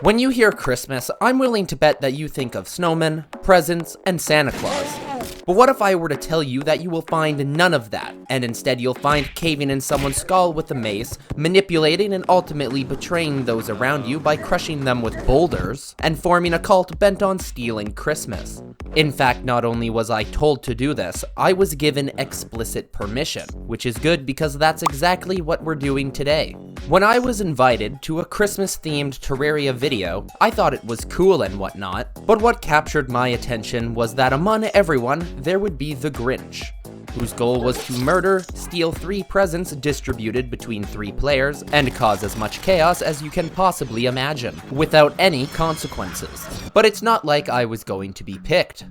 When you hear Christmas, I'm willing to bet that you think of snowmen, presents, and Santa Claus. But what if I were to tell you that you will find none of that, and instead you'll find caving in someone's skull with a mace, manipulating and ultimately betraying those around you by crushing them with boulders, and forming a cult bent on stealing Christmas? In fact, not only was I told to do this, I was given explicit permission, which is good because that's exactly what we're doing today. When I was invited to a Christmas-themed Terraria video, I thought it was cool and whatnot, but what captured my attention was that among everyone, there would be the Grinch, whose goal was to murder, steal 3 presents distributed between 3 players, and cause as much chaos as you can possibly imagine, without any consequences. But it's not like I was going to be picked.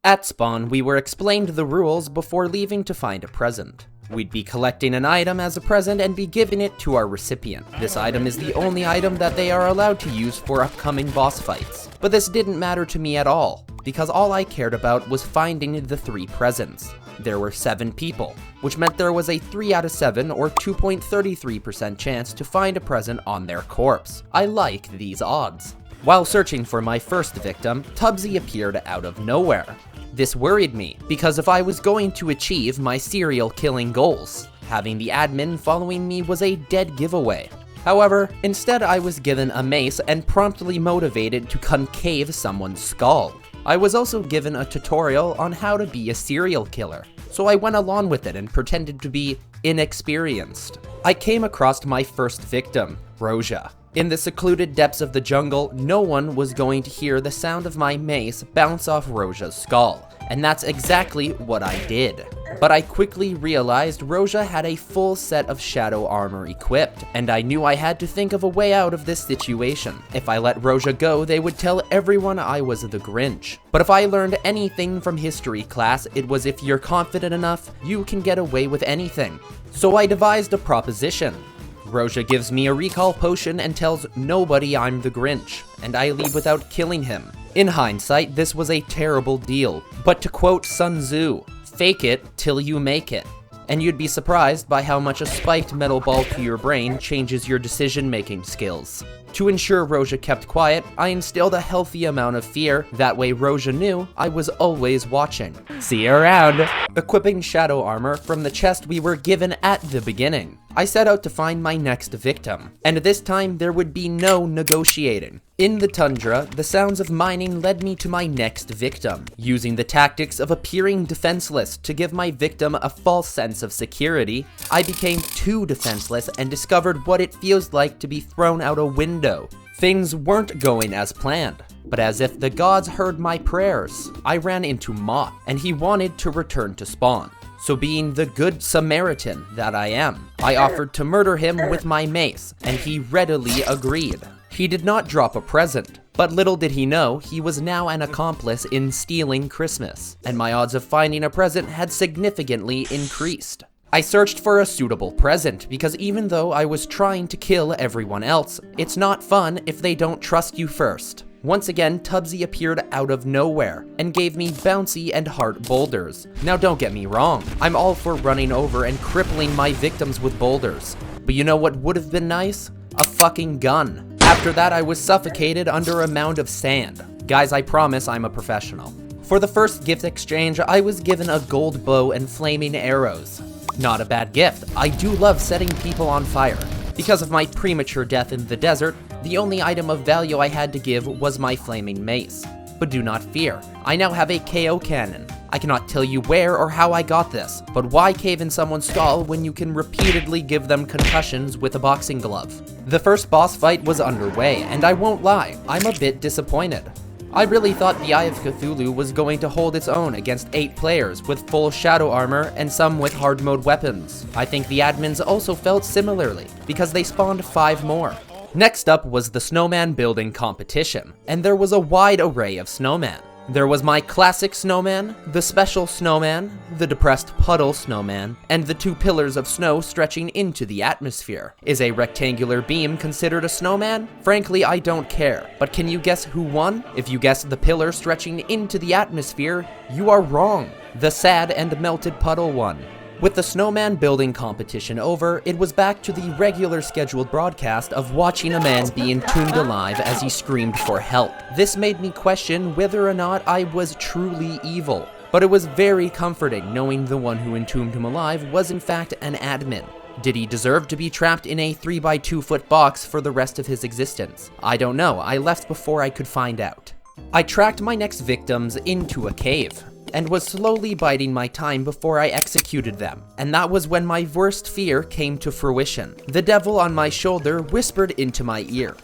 At spawn, we were explained the rules before leaving to find a present. We'd be collecting an item as a present and be giving it to our recipient. This item is the only item that they are allowed to use for upcoming boss fights. But this didn't matter to me at all, because all I cared about was finding the 3 presents. There were 7 people, which meant there was a 3 out of 7 or 2.33% chance to find a present on their corpse. I like these odds. While searching for my first victim, Tubbsy appeared out of nowhere. This worried me, because if I was going to achieve my serial killing goals, having the admin following me was a dead giveaway. However, instead I was given a mace and promptly motivated to concave someone's skull. I was also given a tutorial on how to be a serial killer, so I went along with it and pretended to be inexperienced. I came across my first victim, Roja. In the secluded depths of the jungle, no one was going to hear the sound of my mace bounce off Roja's skull, and that's exactly what I did. But I quickly realized Roja had a full set of shadow armor equipped, and I knew I had to think of a way out of this situation. If I let Roja go, they would tell everyone I was the Grinch. But if I learned anything from history class, it was if you're confident enough, you can get away with anything. So I devised a proposition. Roja gives me a recall potion and tells nobody I'm the Grinch, and I leave without killing him. In hindsight, this was a terrible deal, but to quote Sun Tzu, fake it till you make it. And you'd be surprised by how much a spiked metal ball to your brain changes your decision-making skills. To ensure Roja kept quiet, I instilled a healthy amount of fear, that way Roja knew I was always watching. See you around! Equipping shadow armor from the chest we were given at the beginning, I set out to find my next victim, and this time there would be no negotiating. In the tundra, the sounds of mining led me to my next victim, using the tactics of appearing defenseless to give my victim a false sense of security. I became too defenseless and discovered what it feels like to be thrown out a window. Things weren't going as planned, but as if the gods heard my prayers, I ran into Moth, and he wanted to return to spawn. So being the good Samaritan that I am, I offered to murder him with my mace, and he readily agreed. He did not drop a present, but little did he know he was now an accomplice in stealing Christmas, and my odds of finding a present had significantly increased. I searched for a suitable present, because even though I was trying to kill everyone else, it's not fun if they don't trust you first. Once again, Tubbsy appeared out of nowhere, and gave me bouncy and heart boulders. Now don't get me wrong, I'm all for running over and crippling my victims with boulders. But you know what would have been nice? A fucking gun. After that, I was suffocated under a mound of sand. Guys, I promise I'm a professional. For the first gift exchange, I was given a gold bow and flaming arrows. Not a bad gift. I do love setting people on fire. Because of my premature death in the desert, the only item of value I had to give was my flaming mace. But do not fear, I now have a KO cannon. I cannot tell you where or how I got this, but why cave in someone's skull when you can repeatedly give them concussions with a boxing glove? The first boss fight was underway, and I won't lie, I'm a bit disappointed. I really thought the Eye of Cthulhu was going to hold its own against 8 players with full shadow armor and some with hard mode weapons. I think the admins also felt similarly, because they spawned 5 more. Next up was the Snowman building competition, and there was a wide array of snowmen. There was my classic snowman, the special snowman, the depressed puddle snowman, and the 2 pillars of snow stretching into the atmosphere. Is a rectangular beam considered a snowman? Frankly, I don't care. But can you guess who won? If you guessed the pillar stretching into the atmosphere, you are wrong. The sad and melted puddle won. With the Snowman building competition over, it was back to the regular scheduled broadcast of watching a man be entombed alive as he screamed for help. This made me question whether or not I was truly evil, but it was very comforting knowing the one who entombed him alive was in fact an admin. Did he deserve to be trapped in a 3x2 foot box for the rest of his existence? I don't know, I left before I could find out. I tracked my next victims into a cave, and was slowly biding my time before I executed them. And that was when my worst fear came to fruition. The devil on my shoulder whispered into my ear.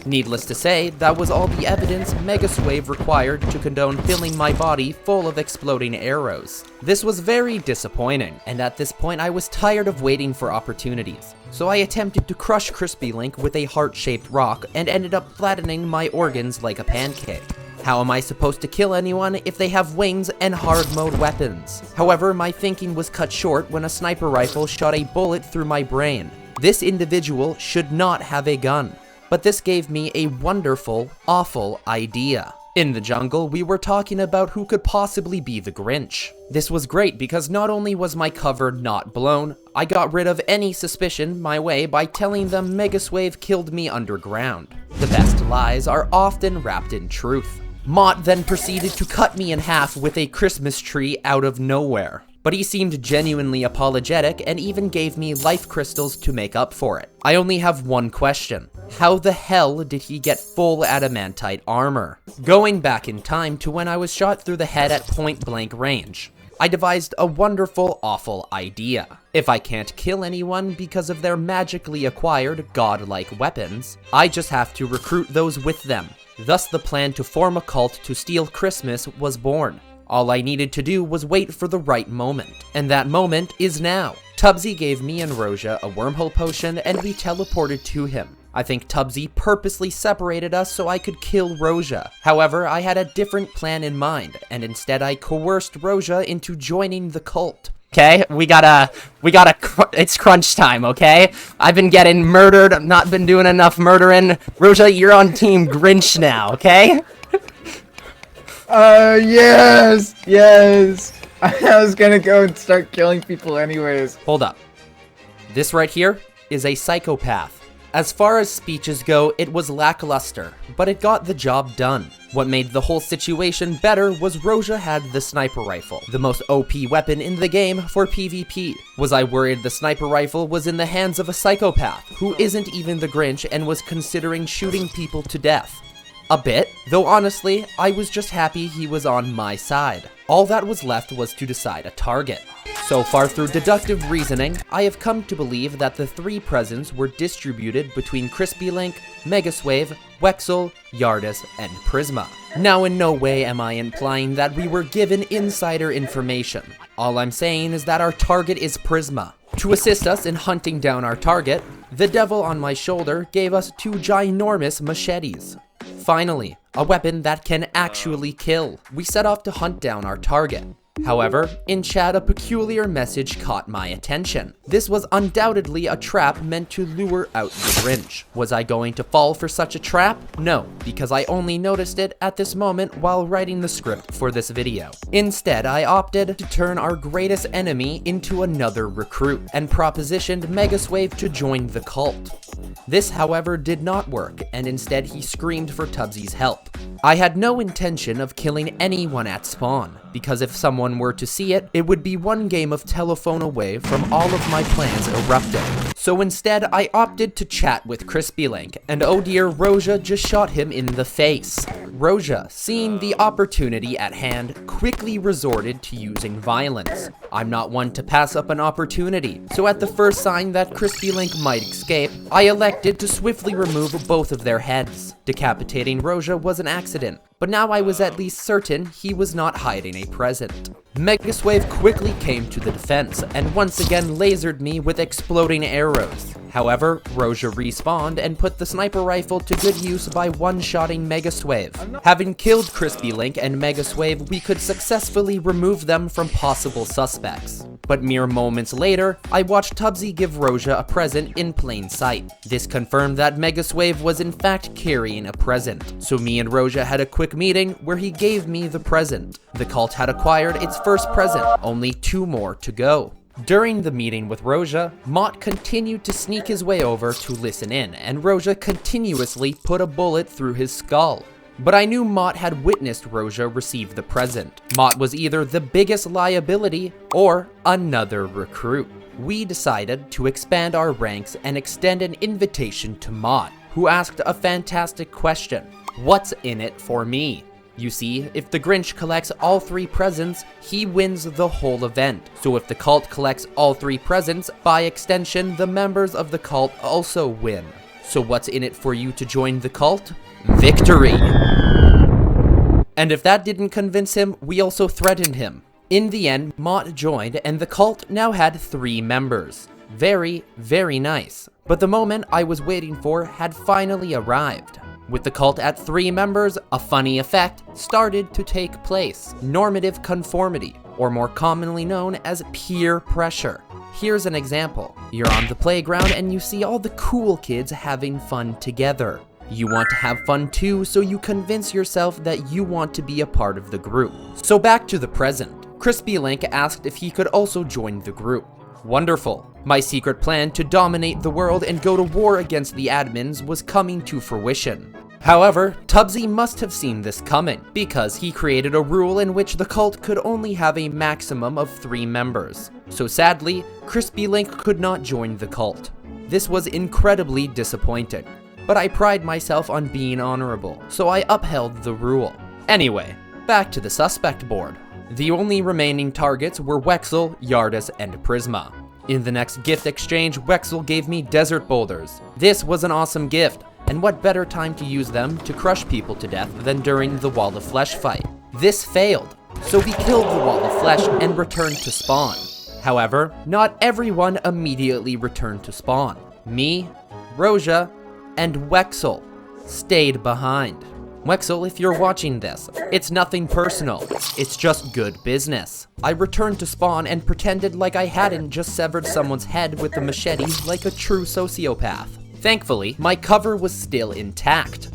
Needless to say, that was all the evidence Megaswave required to condone filling my body full of exploding arrows. This was very disappointing, and at this point I was tired of waiting for opportunities. So I attempted to crush Crispy Link with a heart-shaped rock and ended up flattening my organs like a pancake. How am I supposed to kill anyone if they have wings and hard mode weapons? However, my thinking was cut short when a sniper rifle shot a bullet through my brain. This individual should not have a gun. But this gave me a wonderful, awful idea. In the jungle, we were talking about who could possibly be the Grinch. This was great because not only was my cover not blown, I got rid of any suspicion my way by telling them Megaswave killed me underground. The best lies are often wrapped in truth. Mott then proceeded to cut me in half with a Christmas tree out of nowhere. But he seemed genuinely apologetic and even gave me life crystals to make up for it. I only have one question. How the hell did he get full adamantite armor? Going back in time to when I was shot through the head at point blank range, I devised a wonderful, awful idea. If I can't kill anyone because of their magically acquired godlike weapons, I just have to recruit those with them. Thus the plan to form a cult to steal Christmas was born. All I needed to do was wait for the right moment, and that moment is now. Tubbsy gave me and Roja a wormhole potion and we teleported to him. I think Tubbsy purposely separated us so I could kill Roja. However, I had a different plan in mind, and instead I coerced Roja into joining the cult. Okay, it's crunch time, okay? I've been getting murdered, I've not been doing enough murdering. Roja, you're on Team Grinch now, okay? Yes. I was gonna go and start killing people anyways. Hold up. This right here is a psychopath. As far as speeches go, it was lackluster, but it got the job done. What made the whole situation better was Roja had the sniper rifle, the most OP weapon in the game for PvP. Was I worried the sniper rifle was in the hands of a psychopath, who isn't even the Grinch and was considering shooting people to death? A bit, though honestly, I was just happy he was on my side. All that was left was to decide a target. So far through deductive reasoning, I have come to believe that the 3 presents were distributed between Crispy Link, Megaswave, Wexel, Yardis, and Prisma. Now in no way am I implying that we were given insider information. All I'm saying is that our target is Prisma. To assist us in hunting down our target, the devil on my shoulder gave us 2 ginormous machetes. Finally, a weapon that can actually kill. We set off to hunt down our target. However, in chat a peculiar message caught my attention. This was undoubtedly a trap meant to lure out the Grinch. Was I going to fall for such a trap? No, because I only noticed it at this moment while writing the script for this video. Instead, I opted to turn our greatest enemy into another recruit, and propositioned Megaswave to join the cult. This, however, did not work, and instead he screamed for Tubbsy's help. I had no intention of killing anyone at spawn, because if someone were to see it, it would be one game of telephone away from all of my plans erupting. So instead, I opted to chat with Crispy Link, and oh dear, Roja just shot him in the face. Roja, seeing the opportunity at hand, quickly resorted to using violence. I'm not one to pass up an opportunity, so at the first sign that Crispy Link might escape, I elected to swiftly remove both of their heads. Decapitating Roja was an accident, but now I was at least certain he was not hiding a present. Megaswave quickly came to the defense, and once again lasered me with exploding arrows. However, Roja respawned and put the sniper rifle to good use by one-shotting Megaswave. Having killed Crispy Link and Megaswave, we could successfully remove them from possible suspects. But mere moments later, I watched Tubbsy give Roja a present in plain sight. This confirmed that Megaswave was in fact carrying a present. So me and Roja had a quick meeting where he gave me the present. The cult had acquired its first present, only 2 more to go. During the meeting with Roja, Mott continued to sneak his way over to listen in, and Roja continuously put a bullet through his skull. But I knew Mott had witnessed Roja receive the present. Mott was either the biggest liability or another recruit. We decided to expand our ranks and extend an invitation to Mott, who asked a fantastic question. What's in it for me? You see, if the Grinch collects all 3 presents, he wins the whole event. So if the cult collects all 3 presents, by extension, the members of the cult also win. So what's in it for you to join the cult? Victory! And if that didn't convince him, we also threatened him. In the end, Mott joined, and the cult now had 3 members. Very, very nice. But the moment I was waiting for had finally arrived. With the cult at 3 members, a funny effect started to take place. Normative conformity, or more commonly known as peer pressure. Here's an example. You're on the playground and you see all the cool kids having fun together. You want to have fun too, so you convince yourself that you want to be a part of the group. So back to the present. Crispy Link asked if he could also join the group. Wonderful. My secret plan to dominate the world and go to war against the admins was coming to fruition. However, Tubbsy must have seen this coming, because he created a rule in which the cult could only have a maximum of 3 members. So sadly, Crispy Link could not join the cult. This was incredibly disappointing. But I pride myself on being honorable, so I upheld the rule. Anyway, back to the suspect board. The only remaining targets were Wexel, Yardis, and Prisma. In the next gift exchange, Wexel gave me desert boulders. This was an awesome gift, and what better time to use them to crush people to death than during the Wall of Flesh fight. This failed, so we killed the Wall of Flesh and returned to spawn. However, not everyone immediately returned to spawn. Me, Roja, and Wexel stayed behind. Wexel, if you're watching this, it's nothing personal, it's just good business. I returned to spawn and pretended like I hadn't just severed someone's head with a machete like a true sociopath. Thankfully, my cover was still intact.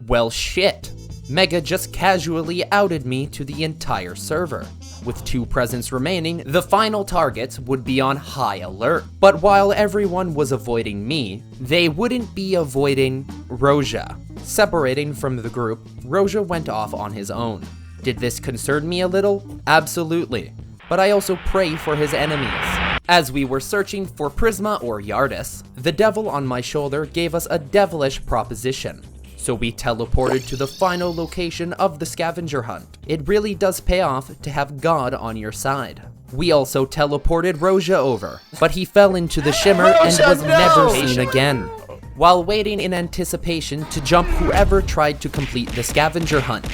Well shit. Mega just casually outed me to the entire server. With 2 presents remaining, the final targets would be on high alert. But while everyone was avoiding me, they wouldn't be avoiding Roja. Separating from the group, Roja went off on his own. Did this concern me a little? Absolutely. But I also pray for his enemies. As we were searching for Prisma or Yardis, the devil on my shoulder gave us a devilish proposition. So we teleported to the final location of the scavenger hunt. It really does pay off to have God on your side. We also teleported Roja over, but he fell into the shimmer and was never seen again. While waiting in anticipation to jump whoever tried to complete the scavenger hunt,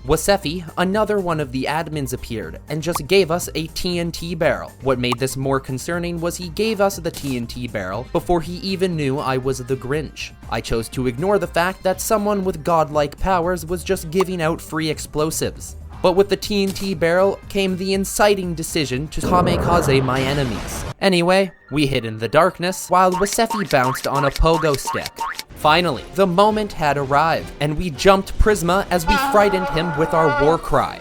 Wasefi, another one of the admins, appeared and just gave us a TNT barrel. What made this more concerning was he gave us the TNT barrel before he even knew I was the Grinch. I chose to ignore the fact that someone with godlike powers was just giving out free explosives. But with the TNT barrel came the inciting decision to kamikaze my enemies. Anyway, we hid in the darkness while Wasefi bounced on a pogo stick. Finally, the moment had arrived, and we jumped Prisma as we frightened him with our war cry.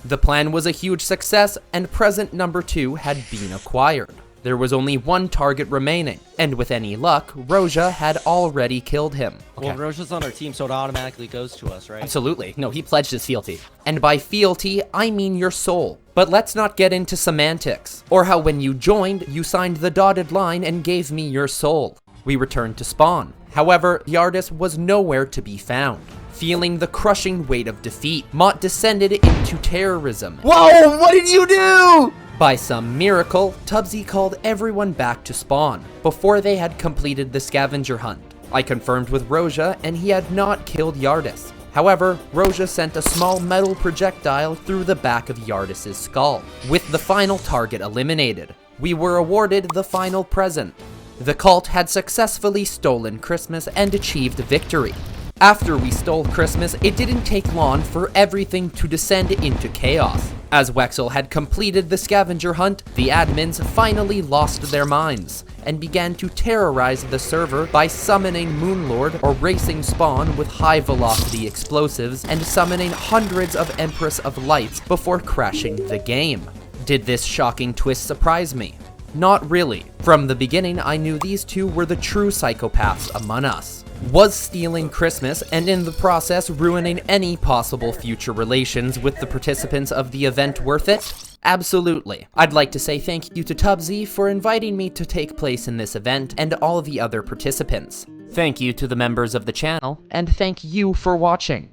The plan was a huge success, and present number 2 had been acquired. There was only 1 target remaining, and with any luck, Roja had already killed him. Well, Roja's on our team, so it automatically goes to us, right? Absolutely. No, he pledged his fealty. And by fealty, I mean your soul. But let's not get into semantics, or how when you joined, you signed the dotted line and gave me your soul. We returned to spawn. However, Yardis was nowhere to be found. Feeling the crushing weight of defeat, Mott descended into terrorism. Whoa, what did you do? By some miracle, Tubbsy called everyone back to spawn before they had completed the scavenger hunt. I confirmed with Roja, and he had not killed Yardis. However, Roja sent a small metal projectile through the back of Yardis' skull. With the final target eliminated, we were awarded the final present. The cult had successfully stolen Christmas and achieved victory. After we stole Christmas, it didn't take long for everything to descend into chaos. As Wexel had completed the scavenger hunt, the admins finally lost their minds and began to terrorize the server by summoning Moonlord or racing Spawn with high-velocity explosives and summoning hundreds of Empress of Lights before crashing the game. Did this shocking twist surprise me? Not really. From the beginning, I knew these two were the true psychopaths among us. Was stealing Christmas and in the process ruining any possible future relations with the participants of the event worth it? Absolutely. I'd like to say thank you to Tubbsy for inviting me to take place in this event and all the other participants. Thank you to the members of the channel, and thank you for watching.